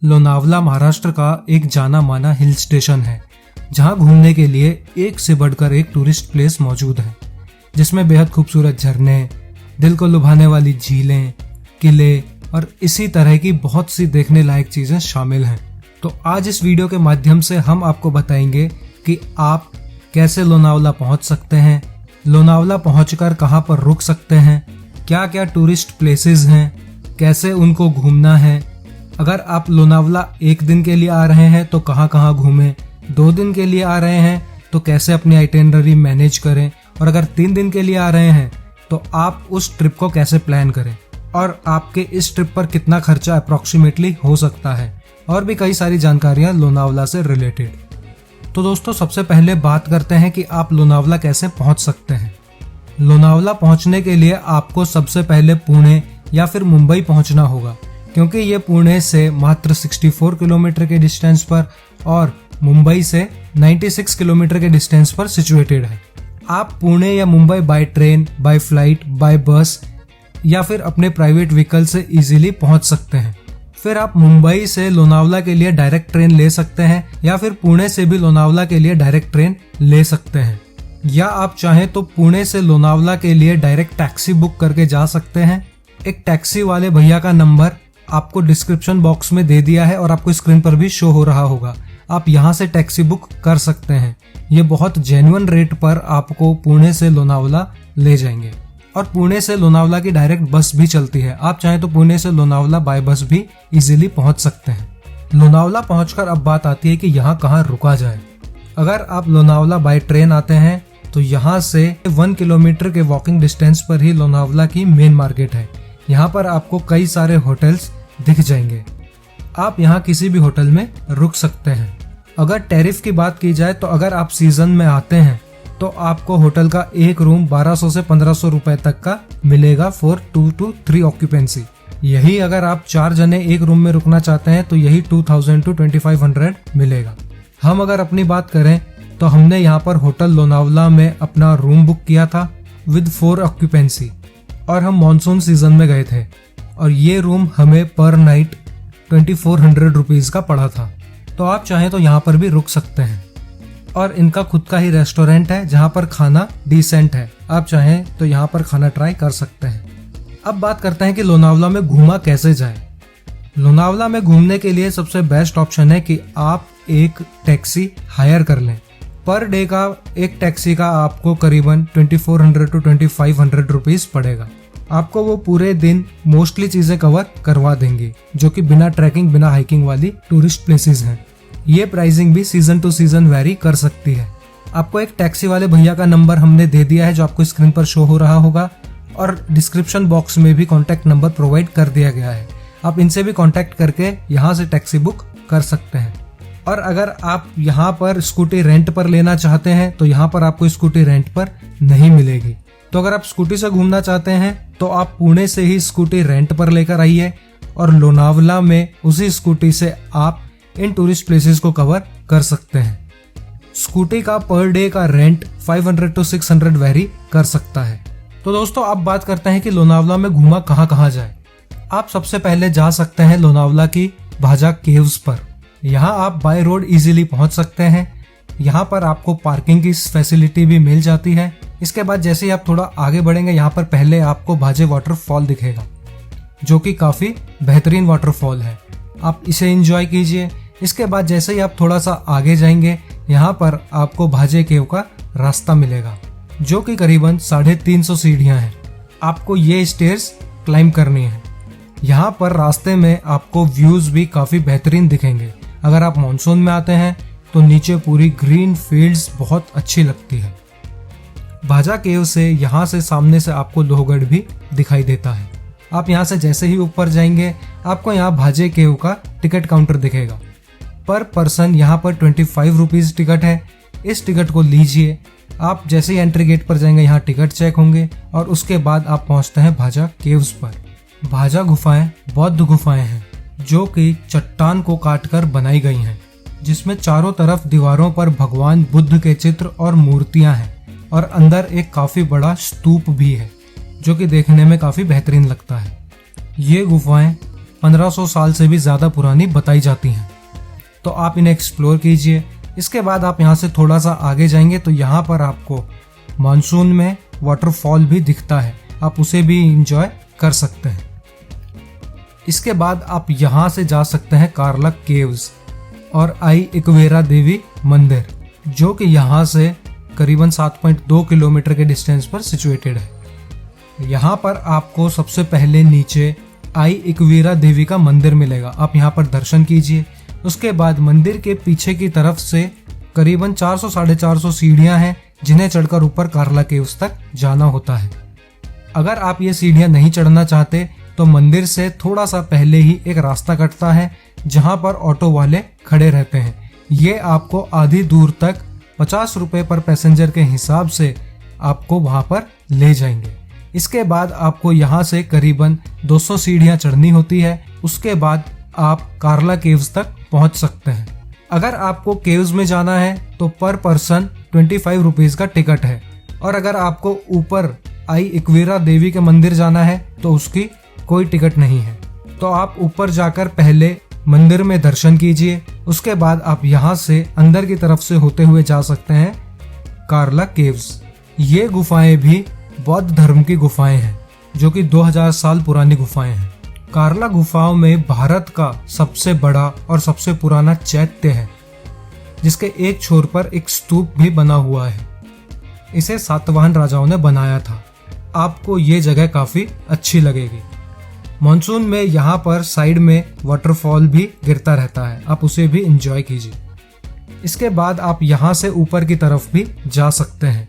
लोनावला महाराष्ट्र का एक जाना माना हिल स्टेशन है जहां घूमने के लिए एक से बढ़कर एक टूरिस्ट प्लेस मौजूद है, जिसमें बेहद खूबसूरत झरने, दिल को लुभाने वाली झीलें, किले और इसी तरह की बहुत सी देखने लायक चीजें शामिल हैं। तो आज इस वीडियो के माध्यम से हम आपको बताएंगे कि आप कैसे लोनावला पहुंच सकते हैं, लोनावला पहुंचकर कहां पर रुक सकते हैं, क्या क्या टूरिस्ट प्लेसेस हैं, कैसे उनको घूमना है। अगर आप लोनावला एक दिन के लिए आ रहे हैं तो कहां कहां घूमें, 2 दिन के लिए आ रहे हैं तो कैसे अपनी आइटिनरी मैनेज करें, और अगर 3 दिन के लिए आ रहे हैं तो आप उस ट्रिप को कैसे प्लान करें और आपके इस ट्रिप पर कितना खर्चा अप्रॉक्सीमेटली हो सकता है, और भी कई सारी जानकारियां लोनावला से रिलेटेड। तो दोस्तों, सबसे पहले बात करते हैं कि आप लोनावला कैसे पहुंच सकते हैं। लोनावला पहुंचने के लिए आपको सबसे पहले पुणे या फिर मुंबई पहुंचना होगा, क्योंकि ये पुणे से मात्र 64 किलोमीटर के डिस्टेंस पर और मुंबई से 96 किलोमीटर के डिस्टेंस पर सिचुएटेड है। आप पुणे या Mumbai by train, by flight, by bus या फिर अपने प्राइवेट व्हीकल से इजीली पहुंच सकते हैं। फिर आप मुंबई से लोनावला के लिए डायरेक्ट ट्रेन ले सकते हैं या फिर पुणे से भी लोनावला के लिए डायरेक्ट ट्रेन ले सकते हैं, या आप चाहें तो पुणे से लोनावला के लिए डायरेक्ट टैक्सी बुक करके जा सकते हैं। एक टैक्सी वाले भैया का नंबर आपको डिस्क्रिप्शन बॉक्स में दे दिया है और आपको स्क्रीन पर भी शो हो रहा होगा। आप यहाँ से टैक्सी बुक कर सकते हैं। ये बहुत जेन्युइन रेट पर आपको पुणे से लोनावला ले जाएंगे, और पुणे से लोनावला की डायरेक्ट बस भी चलती है। आप चाहें तो पुणे से लोनावला बाय बस भी इजीली पहुंच सकते हैं। लोनावला पहुंचकर अब बात आती है कि यहाँ कहाँ रुका जाए। अगर आप लोनावला बाय ट्रेन आते हैं तो यहाँ से 1 किलोमीटर के वॉकिंग डिस्टेंस पर ही लोनावला की मेन मार्केट है। यहाँ पर आपको कई सारे होटल्स दिख जाएंगे। आप यहाँ किसी भी होटल में रुक सकते हैं। अगर टैरिफ की बात की जाए तो अगर आप सीजन में आते हैं तो आपको होटल का एक रूम 1200 से 1500 रुपए तक का मिलेगा फॉर 2 to 3 ऑक्यूपेंसी। यही अगर आप 4 जने एक रूम में रुकना चाहते हैं तो यही 2000 to 2500 मिलेगा। हम अगर अपनी बात करें तो हमने यहाँ पर होटल लोनावला में अपना रूम बुक किया था विद 4 ऑक्यूपेंसी, और हम मॉनसून सीजन में गए थे, और ये रूम हमें पर नाइट 2400 रुपीज का पड़ा था। तो आप चाहें तो यहाँ पर भी रुक सकते हैं, और इनका खुद का ही रेस्टोरेंट है जहाँ पर खाना डिसेंट है। आप चाहें तो यहाँ पर खाना ट्राई कर सकते हैं। अब बात करते हैं कि लोनावला में घूमा कैसे जाए। लोनावला में घूमने के लिए सबसे बेस्ट ऑप्शन है कि आप एक टैक्सी हायर कर लें। पर डे का एक टैक्सी का आपको करीबन 2400 to 2500 रुपीज पड़ेगा। आपको वो पूरे दिन मोस्टली चीजें कवर करवा देंगी, जो कि बिना ट्रैकिंग, बिना हाइकिंग वाली टूरिस्ट प्लेसेस हैं। ये प्राइसिंग भी सीजन टू सीजन वेरी कर सकती है। आपको एक टैक्सी वाले भैया का नंबर हमने दे दिया है, जो आपको स्क्रीन पर शो हो रहा होगा, और डिस्क्रिप्शन बॉक्स में भी कॉन्टैक्ट नंबर प्रोवाइड कर दिया गया है। आप इनसे भी कॉन्टैक्ट करके यहाँ से टैक्सी बुक कर सकते हैं। और अगर आप यहाँ पर स्कूटी रेंट पर लेना चाहते हैं तो यहाँ पर आपको स्कूटी रेंट पर नहीं मिलेगी। तो अगर आप स्कूटी से घूमना चाहते हैं तो आप पुणे से ही स्कूटी रेंट पर लेकर आइए, और लोनावला में उसी स्कूटी से आप इन टूरिस्ट प्लेसेस को कवर कर सकते हैं। स्कूटी का पर डे का रेंट 500 to 600 वेरी कर सकता है। तो दोस्तों, अब बात करते हैं कि लोनावला में घूमा कहाँ कहाँ जाए। आप सबसे पहले जा सकते हैं लोनावला की भाजा केव्स पर। यहाँ आप बाय रोड इजीली पहुंच सकते हैं। यहाँ पर आपको पार्किंग की फैसिलिटी भी मिल जाती है। इसके बाद जैसे ही आप थोड़ा आगे बढ़ेंगे, यहाँ पर पहले आपको भाजे वाटरफॉल दिखेगा, जो कि काफी बेहतरीन वाटरफॉल है। आप इसे एंजॉय कीजिए। इसके बाद जैसे ही आप थोड़ा सा आगे जाएंगे, यहाँ पर आपको भाजे केव का रास्ता मिलेगा, जो कि करीबन 350 सीढ़ियां हैं। आपको ये स्टेयर्स क्लाइंब करनी है। यहाँ पर रास्ते में आपको व्यूज भी काफी बेहतरीन दिखेंगे। अगर आप मॉनसून में आते हैं तो नीचे पूरी ग्रीन फील्ड्स बहुत अच्छी लगती है। भाजा केव से यहाँ से सामने से आपको लोहगढ़ भी दिखाई देता है। आप यहाँ से जैसे ही ऊपर जाएंगे, आपको यहाँ भाजे केव का टिकट काउंटर दिखेगा। पर पर्सन यहाँ पर 25 रुपीज टिकट है। इस टिकट को लीजिए। आप जैसे ही एंट्री गेट पर जाएंगे, यहाँ टिकट चेक होंगे, और उसके बाद आप पहुँचते हैं भाजा केव्स पर। भाजा गुफाएं बौद्ध गुफाएं हैं, जो कि चट्टान को काटकर बनाई गई हैं, जिसमें चारों तरफ दीवारों पर भगवान बुद्ध के चित्र और मूर्तियां हैं, और अंदर एक काफी बड़ा स्तूप भी है, जो कि देखने में काफी बेहतरीन लगता है। ये गुफाएं 1500 साल से भी ज़्यादा पुरानी बताई जाती हैं। तो आप इन्हें एक्सप्लोर कीजिए। इसके बाद आप यहाँ से थोड़ा सा आगे जाएंगे तो यहाँ पर आपको मानसून में वाटरफॉल भी दिखता है, आप उसे भी इंजॉय कर सकते हैं। इसके बाद आप यहाँ से जा सकते हैं कार्ला केव्स और आई इक्वेरा देवी मंदिर, जो कि यहाँ से करीबन 7.2 किलोमीटर के डिस्टेंस पर सिचुएटेड है। यहाँ पर आपको सबसे पहले नीचे आई इक्वेरा देवी का मंदिर मिलेगा, आप यहाँ पर दर्शन कीजिए। उसके बाद मंदिर के पीछे की तरफ से करीबन 400-450 सीढ़ियाँ हैं जिन्हें चढ़कर ऊपर कार्ला केव्स तक जाना होता है। अगर आप ये सीढ़ियाँ नहीं चढ़ना चाहते तो मंदिर से थोड़ा सा पहले ही एक रास्ता कटता है जहाँ पर ऑटो वाले खड़े रहते हैं। ये आपको आधी दूर तक 50 रुपये पर पैसेंजर के हिसाब से आपको वहाँ पर ले जाएंगे। इसके बाद आपको यहाँ से करीबन 200 सीढ़ियाँ चढ़नी होती है। उसके बाद आप कार्ला केव्स तक पहुँच सकते हैं। अगर आपको केव्स में जाना है तो पर पर्सन 25 रुपीज़ का टिकट है, और अगर आपको ऊपर आई इक्वेरा देवी के मंदिर जाना है तो उसकी कोई टिकट नहीं है। तो आप ऊपर जाकर पहले मंदिर में दर्शन कीजिए। उसके बाद आप यहाँ से अंदर की तरफ से होते हुए जा सकते हैं कार्ला केव्स। ये गुफाएं भी बौद्ध धर्म की गुफाएं हैं, जो कि 2000 साल पुरानी गुफाएं हैं। कार्ला गुफाओं में भारत का सबसे बड़ा और सबसे पुराना चैत्य है, जिसके एक छोर पर एक स्तूप भी बना हुआ है। इसे सातवाहन राजाओं ने बनाया था। आपको ये जगह काफी अच्छी लगेगी। मॉनसून में यहाँ पर साइड में वाटरफॉल भी गिरता रहता है, आप उसे भी एंजॉय कीजिए। इसके बाद आप यहाँ से ऊपर की तरफ भी जा सकते हैं।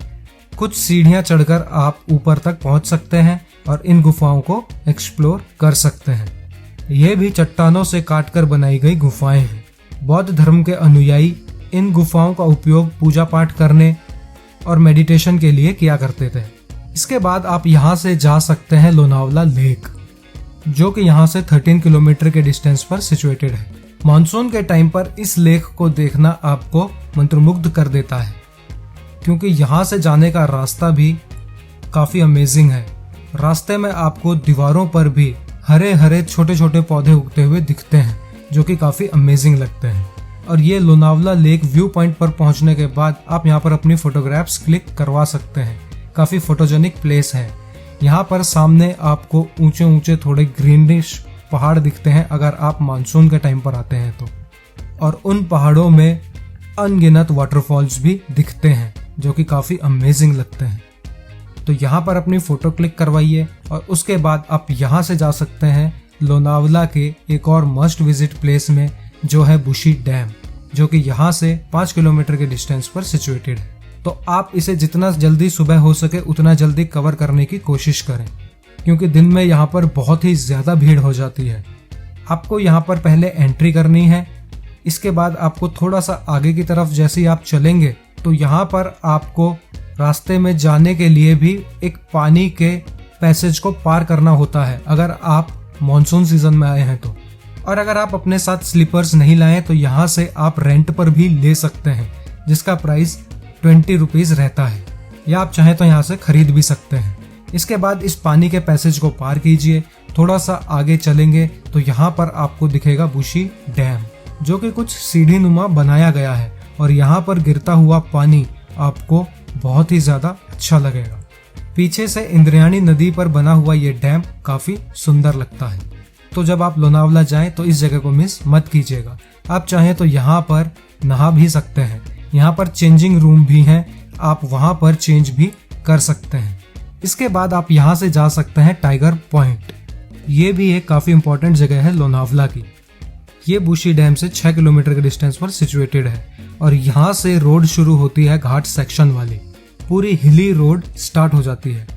कुछ सीढ़ियाँ चढ़कर आप ऊपर तक पहुँच सकते हैं और इन गुफाओं को एक्सप्लोर कर सकते हैं। ये भी चट्टानों से काटकर बनाई गई गुफाएं हैं। बौद्ध धर्म के अनुयायी इन गुफाओं का उपयोग पूजा पाठ करने और मेडिटेशन के लिए किया करते थे। इसके बाद आप यहाँ से जा सकते हैं लोनावला लेक, जो कि यहाँ से 13 किलोमीटर के डिस्टेंस पर सिचुएटेड है। मानसून के टाइम पर इस लेक को देखना आपको मंत्रमुग्ध कर देता है, क्योंकि यहाँ से जाने का रास्ता भी काफ़ी अमेजिंग है। रास्ते में आपको दीवारों पर भी हरे हरे छोटे छोटे पौधे उगते हुए दिखते हैं, जो कि काफ़ी अमेजिंग लगते हैं। और ये लोनावला लेक व्यू पॉइंट पर पहुँचने के बाद आप यहाँ पर अपनी फोटोग्राफ्स क्लिक करवा सकते हैं। काफ़ी फोटोजेनिक प्लेस है। यहाँ पर सामने आपको ऊंचे ऊंचे थोड़े ग्रीनिश पहाड़ दिखते हैं अगर आप मानसून के टाइम पर आते हैं तो, और उन पहाड़ों में अनगिनत वाटरफॉल्स भी दिखते हैं जो कि काफ़ी अमेजिंग लगते हैं। तो यहाँ पर अपनी फ़ोटो क्लिक करवाइए और उसके बाद आप यहाँ से जा सकते हैं लोनावला के एक और मस्ट विजिट प्लेस में, जो है बुशी डैम, जो कि यहाँ से 5 किलोमीटर के डिस्टेंस पर सिचुएटेड है। तो आप इसे जितना जल्दी सुबह हो सके उतना जल्दी कवर करने की कोशिश करें, क्योंकि दिन में यहाँ पर बहुत ही ज़्यादा भीड़ हो जाती है। आपको यहाँ पर पहले एंट्री करनी है। इसके बाद आपको थोड़ा सा आगे की तरफ जैसे ही आप चलेंगे तो यहाँ पर आपको रास्ते में जाने के लिए भी एक पानी के पैसेज को पार करना होता है, अगर आप मॉनसून सीजन में आए हैं तो। और अगर आप अपने साथ स्लीपर्स नहीं लाएं तो यहाँ से आप रेंट पर भी ले सकते हैं, जिसका प्राइस 20 रुपीज़ रहता है, या आप चाहें तो यहाँ से खरीद भी सकते हैं। इसके बाद इस पानी के पैसेज को पार कीजिए। थोड़ा सा आगे चलेंगे तो यहाँ पर आपको दिखेगा बुशी डैम, जो कि कुछ सीढ़ी नुमा बनाया गया है, और यहाँ पर गिरता हुआ पानी आपको बहुत ही ज़्यादा अच्छा लगेगा। पीछे से इंद्रायणी नदी पर बना हुआ ये डैम काफ़ी सुंदर लगता है। तो जब आप लोनावला जाएं तो इस जगह को मिस मत कीजिएगा। आप चाहें तो यहाँ पर नहा भी सकते हैं। यहाँ पर चेंजिंग रूम भी हैं, आप वहाँ पर चेंज भी कर सकते हैं। इसके बाद आप यहाँ से जा सकते हैं टाइगर पॉइंट। ये भी एक काफ़ी इंपॉर्टेंट जगह है लोनावला की। ये बुशी डैम से 6 किलोमीटर के डिस्टेंस पर सिचुएटेड है, और यहाँ से रोड शुरू होती है घाट सेक्शन वाली। पूरी हिली रोड स्टार्ट हो जाती है।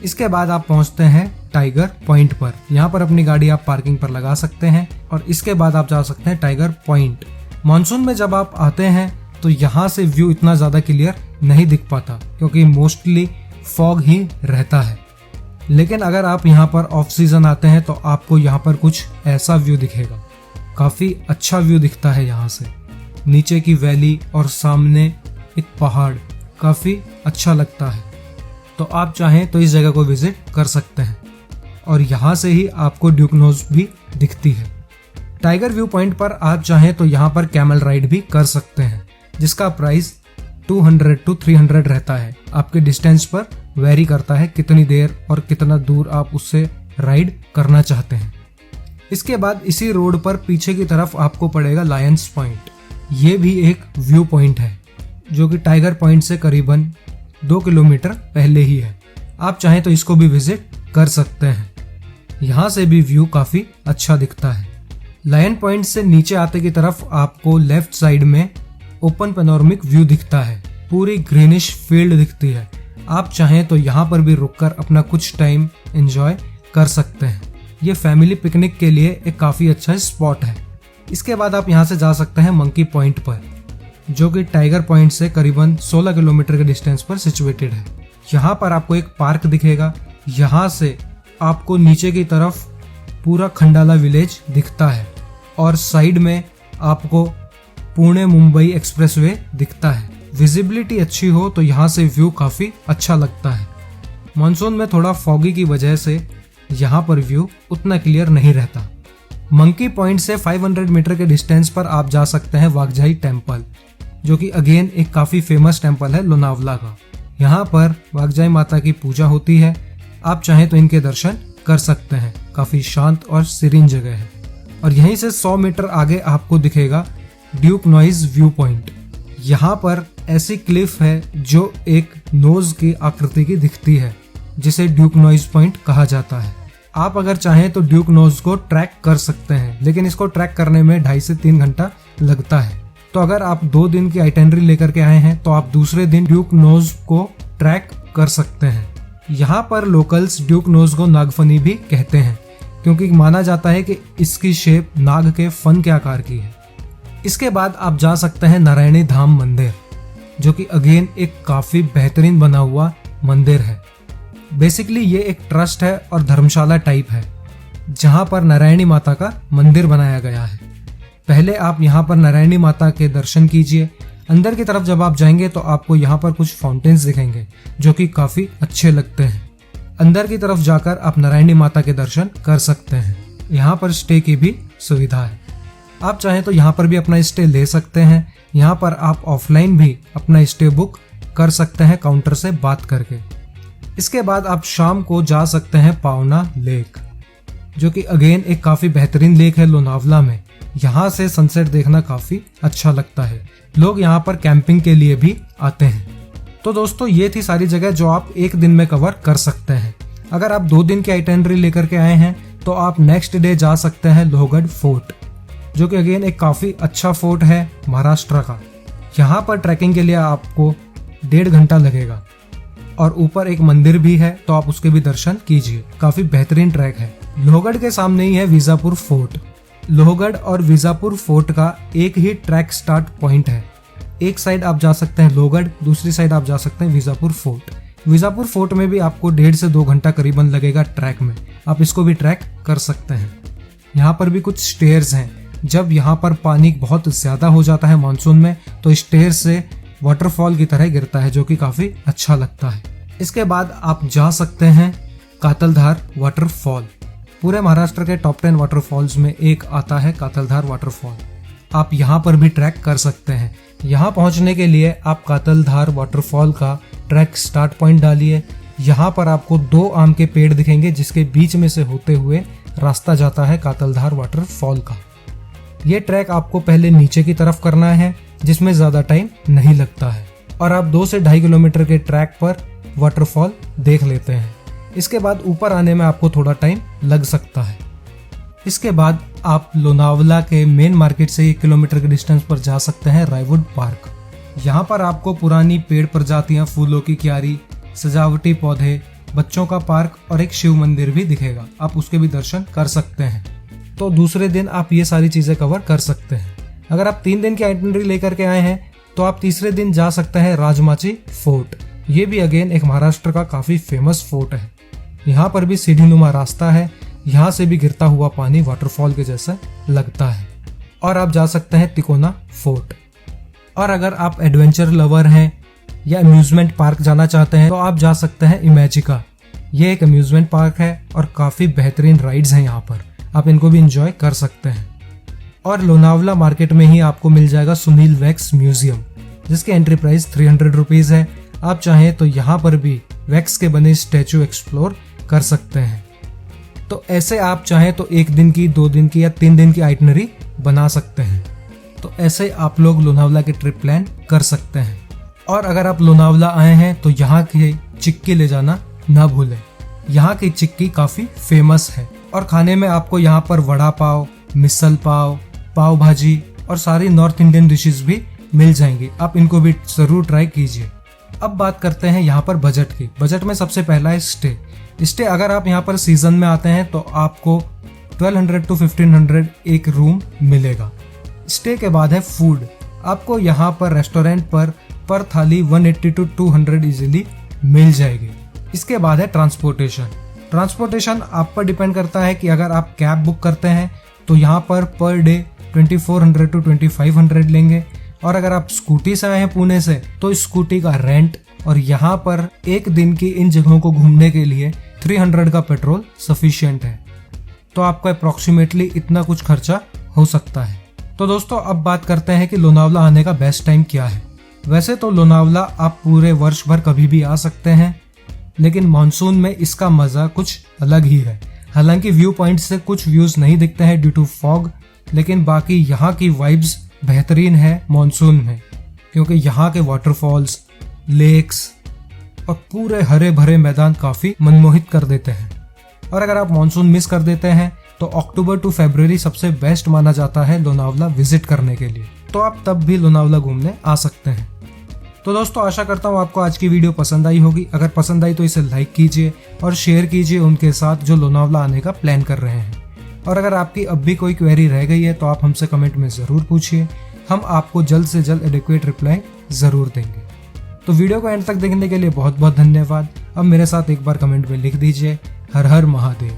इसके बाद आप पहुँचते हैं टाइगर पॉइंट पर। यहाँ पर अपनी गाड़ी आप पार्किंग पर लगा सकते हैं, और इसके बाद आप जा सकते हैं टाइगर पॉइंट। मानसून में जब आप आते हैं तो यहाँ से व्यू इतना ज़्यादा क्लियर नहीं दिख पाता, क्योंकि मोस्टली फॉग ही रहता है। लेकिन अगर आप यहाँ पर ऑफ सीजन आते हैं तो आपको यहाँ पर कुछ ऐसा व्यू दिखेगा। काफ़ी अच्छा व्यू दिखता है यहाँ से, नीचे की वैली और सामने एक पहाड़, काफ़ी अच्छा लगता है। तो आप चाहें तो इस जगह को विजिट कर सकते हैं, और यहाँ से ही आपको ड्यूक नोज भी दिखती है। टाइगर व्यू पॉइंट पर आप चाहें तो यहाँ पर कैमल राइड भी कर सकते हैं, जिसका प्राइस 200 to 300 रहता है। आपके डिस्टेंस पर वेरी करता है कितनी देर और कितना दूर आप उससे राइड करना चाहते हैं। इसके बाद इसी रोड पर पीछे की तरफ आपको पड़ेगा लायंस पॉइंट। ये भी एक व्यू पॉइंट है जो कि टाइगर पॉइंट से करीबन 2 किलोमीटर पहले ही है। आप चाहें तो इसको भी विजिट कर सकते हैं। यहाँ से भी व्यू काफी अच्छा दिखता है। लायन पॉइंट से नीचे आते की तरफ आपको लेफ्ट साइड में ओपन पैनोरामिक व्यू दिखता है। पूरी ग्रीनिश फील्ड दिखती है। आप चाहें तो यहाँ पर भी रुककर अपना कुछ टाइम एंजॉय कर सकते हैं। ये फैमिली पिकनिक के लिए एक काफी अच्छा स्पॉट है। इसके बाद आप यहाँ से जा सकते हैं मंकी पॉइंट पर, जो कि टाइगर पॉइंट से करीबन 16 किलोमीटर के डिस्टेंस पर सिचुएटेड है। यहाँ पर आपको एक पार्क दिखेगा। यहाँ से आपको नीचे की तरफ पूरा खंडाला विलेज दिखता है और साइड में आपको पुणे मुंबई एक्सप्रेसवे दिखता है। विजिबिलिटी अच्छी हो तो यहाँ से व्यू काफी अच्छा लगता है। मानसून में थोड़ा फॉगी की वजह से यहाँ पर व्यू उतना क्लियर नहीं रहता। मंकी पॉइंट से 500 मीटर के डिस्टेंस पर आप जा सकते हैं वागजाई टेम्पल, जो कि अगेन एक काफी फेमस टेम्पल है लोनावला का। यहाँ पर वागजाई माता की पूजा होती है। आप चाहें तो इनके दर्शन कर सकते हैं। काफी शांत और सीरीन जगह है। और यहीं से 100 मीटर आगे आपको दिखेगा ड्यूक नॉइज व्यू पॉइंट। यहाँ पर ऐसी क्लिफ है जो एक नोज की आकृति की दिखती है, जिसे ड्यूक नॉइज पॉइंट कहा जाता है। आप अगर चाहें तो ड्यूक नोज को ट्रैक कर सकते हैं, लेकिन इसको ट्रैक करने में 2.5 से 3 घंटा लगता है। तो अगर आप 2 दिन की आइटेनरी लेकर के आए हैं तो आप दूसरे दिन ड्यूक नोज को ट्रैक कर सकते हैं। यहाँ पर लोकल्स ड्यूक नोज को नागफनी भी कहते हैं, क्योंकि माना जाता है कि इसकी शेप नाग के फन के आकार की है। इसके बाद आप जा सकते हैं नारायणी धाम मंदिर, जो कि अगेन एक काफी बेहतरीन बना हुआ मंदिर है। बेसिकली ये एक ट्रस्ट है और धर्मशाला टाइप है, जहाँ पर नारायणी माता का मंदिर बनाया गया है। पहले आप यहाँ पर नारायणी माता के दर्शन कीजिए। अंदर की तरफ जब आप जाएंगे तो आपको यहाँ पर कुछ फाउंटेन्स दिखेंगे, जो कि काफी अच्छे लगते हैं। अंदर की तरफ जाकर आप नारायणी माता के दर्शन कर सकते हैं। यहाँ पर स्टे की भी सुविधा है। आप चाहें तो यहाँ पर भी अपना स्टे ले सकते हैं। यहाँ पर आप ऑफलाइन भी अपना स्टे बुक कर सकते हैं काउंटर से बात करके। इसके बाद आप शाम को जा सकते हैं पावना लेक, जो कि अगेन एक काफी बेहतरीन लेक है लोनावला में। यहाँ से सनसेट देखना काफी अच्छा लगता है। लोग यहाँ पर कैंपिंग के लिए भी आते हैं। तो दोस्तों, ये थी सारी जगह जो आप एक दिन में कवर कर सकते हैं। अगर आप 2 दिन की आइटेनरी लेकर के आए हैं तो आप नेक्स्ट डे जा सकते हैं लोहगढ़ फोर्ट, जो कि अगेन एक काफी अच्छा फोर्ट है महाराष्ट्र का। यहाँ पर ट्रैकिंग के लिए आपको 1.5 घंटा लगेगा और ऊपर एक मंदिर भी है, तो आप उसके भी दर्शन कीजिए। काफी बेहतरीन ट्रैक है। लोहगढ़ के सामने ही है विजापुर फोर्ट। लोहगढ़ और विजापुर फोर्ट का एक ही ट्रैक स्टार्ट पॉइंट है। एक साइड आप जा सकते हैं लोहगढ़, दूसरी साइड आप जा सकते हैं विजापुर फोर्ट। विजापुर फोर्ट में भी आपको 1.5 से 2 घंटा करीबन लगेगा ट्रैक में। आप इसको भी ट्रैक कर सकते हैं। यहाँ पर भी कुछ स्टेयर्स हैं। जब यहाँ पर पानी बहुत ज्यादा हो जाता है मानसून में, तो स्टेयर से वाटरफॉल की तरह गिरता है, जो कि काफी अच्छा लगता है। इसके बाद आप जा सकते हैं कातलधार वाटरफॉल। पूरे महाराष्ट्र के टॉप 10 वाटरफॉल्स में एक आता है कातलधार वाटरफॉल। आप यहाँ पर भी ट्रैक कर सकते हैं। यहाँ पहुँचने के लिए आप कातलधार वाटरफॉल का ट्रैक स्टार्ट पॉइंट डालिए। यहाँ पर आपको 2 आम के पेड़ दिखेंगे, जिसके बीच में से होते हुए रास्ता जाता है कातलधार वाटरफॉल का। ये ट्रैक आपको पहले नीचे की तरफ करना है, जिसमें ज्यादा टाइम नहीं लगता है, और आप 2 से 2.5 किलोमीटर के ट्रैक पर वाटरफॉल देख लेते हैं। इसके बाद ऊपर आने में आपको थोड़ा टाइम लग सकता है। इसके बाद आप लोनावला के मेन मार्केट से 1 किलोमीटर के डिस्टेंस पर जा सकते हैं रायवुड पार्क। यहाँ पर आपको पुरानी पेड़ प्रजातियां, फूलों की क्यारी, सजावटी पौधे, बच्चों का पार्क और एक शिव मंदिर भी दिखेगा। आप उसके भी दर्शन कर सकते हैं। तो दूसरे दिन आप ये सारी चीजें कवर कर सकते हैं। अगर आप 3 दिन की आइटनरी लेकर के आए हैं तो आप तीसरे दिन जा सकते हैं राजमाची फोर्ट। ये भी अगेन एक महाराष्ट्र का काफी फेमस फोर्ट है। यहाँ पर भी सीढ़ीनुमा रास्ता है। यहाँ से भी गिरता हुआ पानी वाटरफॉल के जैसा लगता है। और आप जा सकते हैं तिकोना फोर्ट। और अगर आप एडवेंचर लवर हैं या अम्यूजमेंट पार्क जाना चाहते हैं तो आप जा सकते हैं इमेजिका। ये एक अम्यूजमेंट पार्क है और काफी बेहतरीन राइड्स हैं यहाँ पर। आप इनको भी इंजॉय कर सकते हैं। और लोनावला मार्केट में ही आपको मिल जाएगा सुनील वैक्स म्यूजियम, जिसकी एंट्री प्राइस 300 रुपीज है। आप चाहें तो यहाँ पर भी वैक्स के बने स्टैचू एक्सप्लोर कर सकते हैं। तो ऐसे आप चाहें तो 1 दिन की, 2 दिन की या 3 दिन की आइटनरी बना सकते हैं। तो ऐसे आप लोग लोनावला की ट्रिप प्लान कर सकते हैं। और अगर आप लोनावला आए हैं तो यहाँ की चिक्की ले जाना ना भूलें। यहाँ की चिक्की काफी फेमस है और खाने में आपको यहाँ पर वड़ा पाव, मिसल पाव, पाव भाजी और सारी नॉर्थ इंडियन डिशेस भी मिल जाएंगी। आप इनको भी जरूर ट्राई कीजिए। अब बात करते हैं यहाँ पर बजट की। बजट में सबसे पहला है स्टे। अगर आप यहाँ पर सीजन में आते हैं तो आपको 1200 to 1500 एक रूम मिलेगा। स्टे के बाद है फूड। आपको यहाँ पर रेस्टोरेंट पर थाली 180 to 200 इजीली मिल जाएगी। इसके बाद है ट्रांसपोर्टेशन आप पर डिपेंड करता है कि अगर आप कैब बुक करते हैं तो यहाँ पर डे 2400 to 2500 लेंगे। और अगर आप स्कूटी से आए हैं पुणे से तो स्कूटी का रेंट और यहाँ पर एक दिन की इन जगहों को घूमने के लिए 300 का पेट्रोल सफिशिएंट है। तो आपका अप्रोक्सीमेटली इतना कुछ खर्चा हो सकता है। तो दोस्तों अब बात करते हैं कि लोनावला आने का बेस्ट टाइम क्या है। वैसे तो लोनावला आप पूरे वर्ष भर कभी भी आ सकते हैं, लेकिन मानसून में इसका मजा कुछ अलग ही है। हालांकि व्यू पॉइंट से कुछ व्यूज नहीं दिखते हैं ड्यू टू फॉग, लेकिन बाकी यहाँ की वाइब्स बेहतरीन है मानसून में, क्योंकि यहाँ के वाटरफॉल्स, लेक्स और पूरे हरे भरे मैदान काफी मनमोहित कर देते हैं। और अगर आप मानसून मिस कर देते हैं तो अक्टूबर टू फरवरी सबसे बेस्ट माना जाता है लोनावला विजिट करने के लिए। तो आप तब भी लोनावला घूमने आ सकते हैं। तो दोस्तों आशा करता हूँ आपको आज की वीडियो पसंद आई होगी। अगर पसंद आई तो इसे लाइक कीजिए और शेयर कीजिए उनके साथ जो लोनावला आने का प्लान कर रहे हैं। और अगर आपकी अब भी कोई क्वेरी रह गई है तो आप हमसे कमेंट में ज़रूर पूछिए। हम आपको जल्द से जल्द एडिक्वेट रिप्लाई ज़रूर देंगे। तो वीडियो को एंड तक देखने के लिए बहुत बहुत धन्यवाद। अब मेरे साथ एक बार कमेंट में लिख दीजिए, हर हर महादेव।